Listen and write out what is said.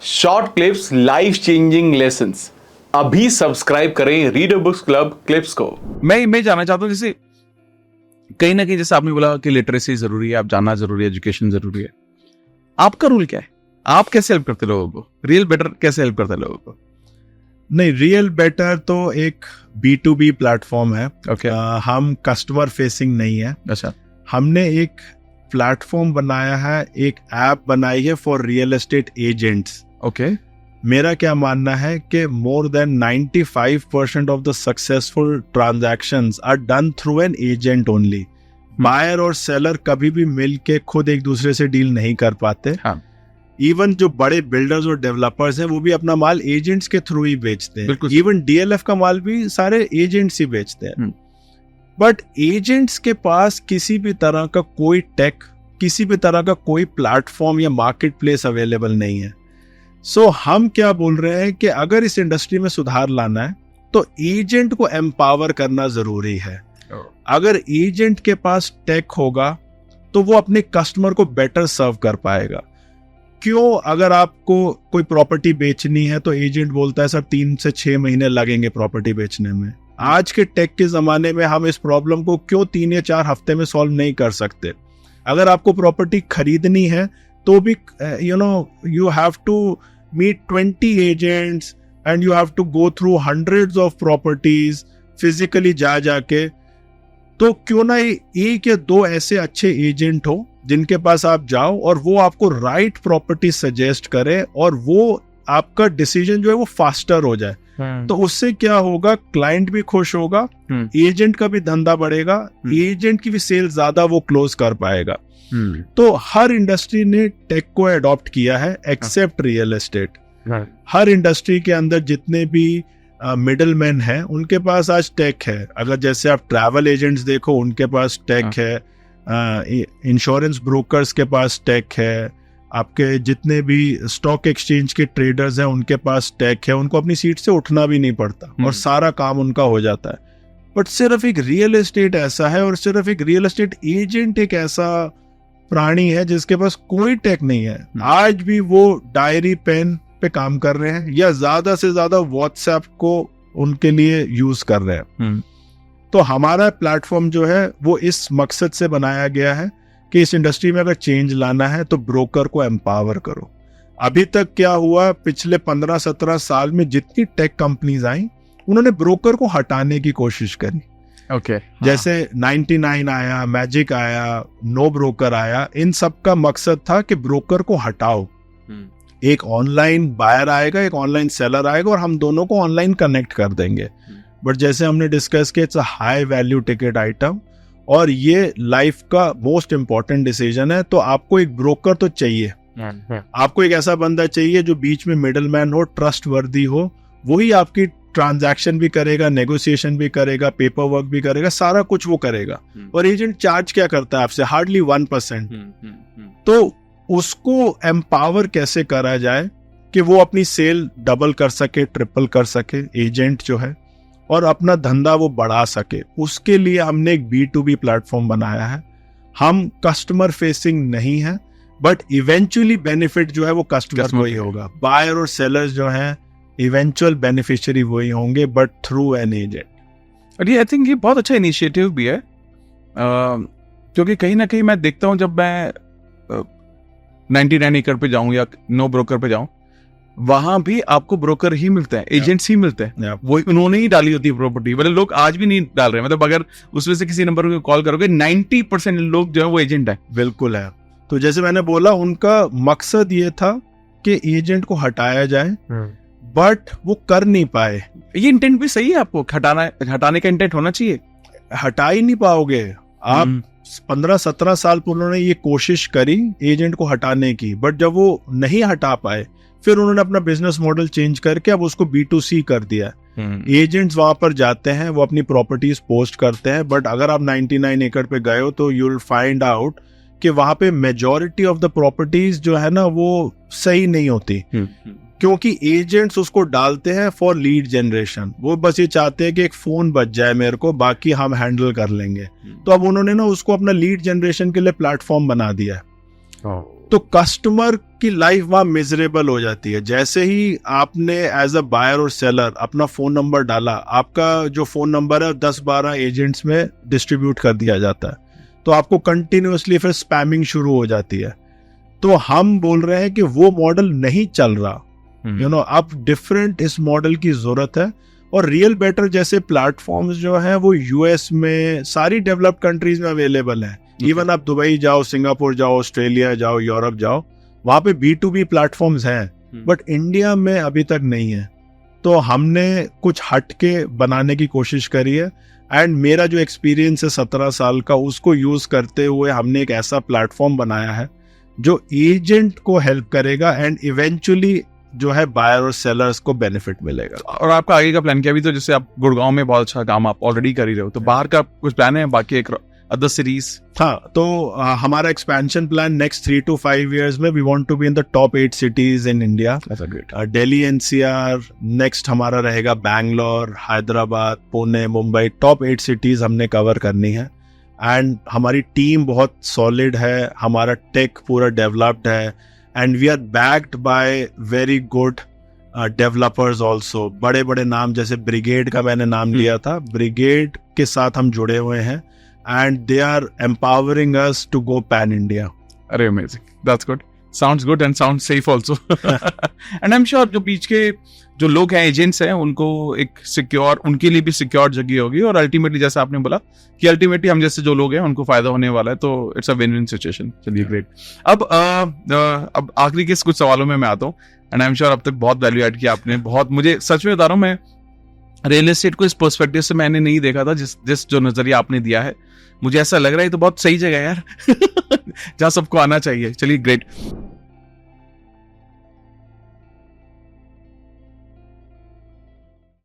Short clips, life changing lessons. अभी subscribe करें reader books club clips को। मैं जानना चाहता हूँ, जैसे कहीं ना कहीं जैसे आपने बोला कि लिटरेसी जरूरी है, आप जानना जरूरी है, एजुकेशन जरूरी है। आपका रूल क्या है? आप कैसे हेल्प करते लोगों को? रियल बेटर कैसे हेल्प करते लोगों को? नहीं, रियल बेटर तो एक B2B प्लेटफॉर्म है। ओके। हम कस्टमर फेसिंग नहीं है। अच्छा। हमने एक प्लेटफॉर्म बनाया है, एक ऐप बनाई है for real estate agents. Okay. मेरा क्या मानना है कि more than 95% of the successful transactions are done through an agent only. Buyer और सेलर कभी भी मिल के खुद एक दूसरे से डील नहीं कर पाते। हाँ। इवन जो बड़े बिल्डर्स और डेवलपर्स हैं वो भी अपना माल एजेंट्स के थ्रू ही बेचते हैं। बिल्कुल। इवन DLF का माल भी सारे एजेंट्स ही बेचते हैं। बट एजेंट्स के पास किसी भी तरह का कोई टेक, किसी भी तरह का कोई प्लेटफॉर्म या मार्केट प्लेस अवेलेबल नहीं है। सो हम क्या बोल रहे हैं कि अगर इस इंडस्ट्री में सुधार लाना है तो एजेंट को एम्पावर करना जरूरी है। अगर एजेंट के पास टेक होगा तो वो अपने कस्टमर को बेटर सर्व कर पाएगा। क्यों? अगर आपको कोई प्रॉपर्टी बेचनी है तो एजेंट बोलता है सर 3 से 6 महीने लगेंगे प्रॉपर्टी बेचने में। आज के टेक के जमाने में हम इस प्रॉब्लम को क्यों 3 या 4 हफ्ते में सॉल्व नहीं कर सकते? अगर आपको प्रॉपर्टी खरीदनी है तो भी you have to meet 20 agents and you have to go through hundreds of properties physically जाके। तो क्यों ना एक या 2 ऐसे अच्छे एजेंट हो जिनके पास आप जाओ और वो आपको राइट प्रॉपर्टी सजेस्ट करे और वो आपका डिसीजन जो है वो फास्टर हो जाए। तो उससे क्या होगा, क्लाइंट भी खुश होगा, एजेंट का भी धंधा बढ़ेगा, एजेंट की भी सेल ज्यादा वो क्लोज कर पाएगा। तो हर इंडस्ट्री ने टेक को अडॉप्ट किया है एक्सेप्ट रियल एस्टेट। हर इंडस्ट्री के अंदर जितने भी मिडल मैन हैं उनके पास आज टेक है। अगर जैसे आप ट्रैवल एजेंट्स देखो उनके पास टेक है, इंश्योरेंस ब्रोकर्स के पास टेक है, आपके जितने भी स्टॉक एक्सचेंज के ट्रेडर्स हैं उनके पास टेक है। उनको अपनी सीट से उठना भी नहीं पड़ता और सारा काम उनका हो जाता है। बट सिर्फ एक रियल एस्टेट ऐसा है और सिर्फ एक रियल एस्टेट एजेंट एक ऐसा प्राणी है जिसके पास कोई टेक नहीं है। आज भी वो डायरी पेन पे काम कर रहे हैं या ज्यादा से ज्यादा व्हाट्सएप को उनके लिए यूज कर रहे हैं। तो हमारा प्लेटफॉर्म जो है वो इस मकसद से बनाया गया है कि इस इंडस्ट्री में अगर चेंज लाना है तो ब्रोकर को एम्पावर करो। अभी तक क्या हुआ, पिछले 15-17 साल में जितनी टेक कंपनीज आई उन्होंने ब्रोकर को हटाने की कोशिश करी। ओके। जैसे 99 आया, मैजिक आया, नो ब्रोकर आया। इन सब का मकसद था कि ब्रोकर को हटाओ, एक ऑनलाइन बायर आएगा, एक ऑनलाइन सेलर आएगा और हम दोनों को ऑनलाइन कनेक्ट कर देंगे। बट जैसे हमने डिस्कस किया, it's a high value ticket item और ये लाइफ का मोस्ट इंपॉर्टेंट डिसीजन है। तो आपको एक ब्रोकर तो चाहिए, आपको एक ऐसा बंदा चाहिए जो बीच में मिडल मैन हो, ट्रस्ट वर्दी हो। वही आपकी ट्रांजैक्शन भी करेगा, नेगोशिएशन भी करेगा, पेपर वर्क भी करेगा, सारा कुछ वो करेगा। और एजेंट चार्ज क्या करता है आपसे? हार्डली 1%। तो उसको एम्पावर कैसे करा जाए कि वो अपनी सेल डबल कर सके, ट्रिपल कर सके एजेंट जो है, और अपना धंधा वो बढ़ा सके। उसके लिए हमने एक B2B प्लेटफॉर्म बनाया है। हम कस्टमर फेसिंग नहीं है बट इवेंचुअली बेनिफिट जो है वो कस्टमर को ही होगा। बायर और सेलर्स जो हैं इवेंचुअल बेनिफिशियरी वही होंगे बट थ्रू एन एजेंट। और ये आई थिंक ये बहुत अच्छा इनिशिएटिव भी है, क्योंकि कहीं ना कहीं मैं देखता हूँ जब मैं 99 एकड़ पे जाऊं या नो ब्रोकर पे जाऊं, वहां भी आपको ब्रोकर ही मिलते हैं, एजेंट्स ही मिलते हैं। वो उन्होंने ही डाली होती है प्रॉपर्टी। मतलब लोग आज भी नहीं डाल रहे, मतलब अगर उसमें से किसी नंबर को कॉल करोगे 90% लोग जो है वो एजेंट है। बिल्कुल है। तो जैसे मैंने बोला, उनका मकसद ये था कि एजेंट को हटाया जाए बट वो कर नहीं पाए। ये इंटेंट भी सही है, आपको हटाने का इंटेंट होना चाहिए। हटा ही नहीं पाओगे आप। 15-17 साल पर उन्होंने ये कोशिश करी एजेंट को हटाने की, बट जब वो नहीं हटा पाए फिर उन्होंने अपना बिजनेस मॉडल चेंज करके अब उसको B2C कर दिया। एजेंट्स वहां पर जाते हैं, वो अपनी प्रॉपर्टीज पोस्ट करते हैं। बट अगर आप 99 एकड़ पे गए हो तो यू विल फाइंड आउट कि वहां पे मेजॉरिटी ऑफ द प्रॉपर्टीज जो है ना वो सही नहीं होती, क्योंकि एजेंट्स उसको डालते हैं फॉर लीड जनरेशन। वो बस ये चाहते हैं कि एक फोन बच जाए मेरे को, बाकी हम हैंडल कर लेंगे। तो अब उन्होंने ना उसको अपना लीड जनरेशन के लिए प्लेटफॉर्म बना दिया है। तो कस्टमर की लाइफ वहां मिजरेबल हो जाती है। जैसे ही आपने एज अ बायर और सेलर अपना फोन नंबर डाला, आपका जो फोन नंबर है 10-12 एजेंट्स में डिस्ट्रीब्यूट कर दिया जाता है, तो आपको कंटिन्यूअसली फिर स्पैमिंग शुरू हो जाती है। तो हम बोल रहे हैं कि वो मॉडल नहीं चल रहा, अब डिफरेंट इस मॉडल की जरूरत है। और रियल बेटर जैसे प्लेटफॉर्म्स जो हैं वो यूएस में, सारी डेवलप्ड कंट्रीज में अवेलेबल है। इवन आप दुबई जाओ, सिंगापुर जाओ, ऑस्ट्रेलिया जाओ, यूरोप जाओ, वहां पे B2B प्लेटफॉर्म्स हैं, बट इंडिया में अभी तक नहीं है। तो हमने कुछ हटके बनाने की कोशिश करी है, एंड मेरा जो एक्सपीरियंस है 17 साल का, उसको यूज करते हुए हमने एक ऐसा प्लेटफॉर्म बनाया है जो एजेंट को हेल्प करेगा, एंड इवेंचुअली जो है बायर और सेलर्स को बेनिफिट मिलेगा। और आपका आगे का प्लान क्या? अभी तो जैसे आप गुड़गांव में बहुत अच्छा काम आप ऑलरेडी कर ही रहे हो, तो बाहर का कुछ प्लान है बाकी एक अदर सीरीज? हाँ, तो हमारा expansion plan next 3 to 5 years में we want to be in the top 8 cities in India. Delhi NCR, next हमारा रहेगा बैंगलोर, हैदराबाद, पुणे, मुंबई, टॉप 8 cities हमने कवर करनी है। एंड हमारी टीम बहुत सॉलिड है, हमारा टेक पूरा डेवलप्ड है, and we are backed by very good developers also. बड़े बड़े नाम, जैसे ब्रिगेड का मैंने नाम लिया था, ब्रिगेड के साथ हम जुड़े हुए हैं, and they are empowering us to go pan India. अरे amazing, that's good, sounds good and sounds safe also. And I'm sure जो बीच के जो लोग हैं, एजेंट्स हैं, उनको एक सिक्योर, उनके लिए भी सिक्योर जगह होगी, और अल्टीमेटली जैसा आपने बोला कि अल्टीमेटली हम जैसे जो लोग हैं उनको फायदा होने वाला है, तो it's a win win situation. चलिए ग्रेट। अब आखिरी के कुछ सवालों में मैं आता हूँ, एंड आई एम श्योर अब तक बहुत वैल्यू ऐड किया आपने, बहुत, मुझे सच में बता रहा हूँ, मैं रियल एस्टेट को इस पर्सपेक्टिव से मैंने नहीं देखा था, जिस जो नजरिया आपने दिया है, मुझे ऐसा लग रहा है तो बहुत सही जगह है यार जहाँ सबको आना चाहिए। चलिए ग्रेट।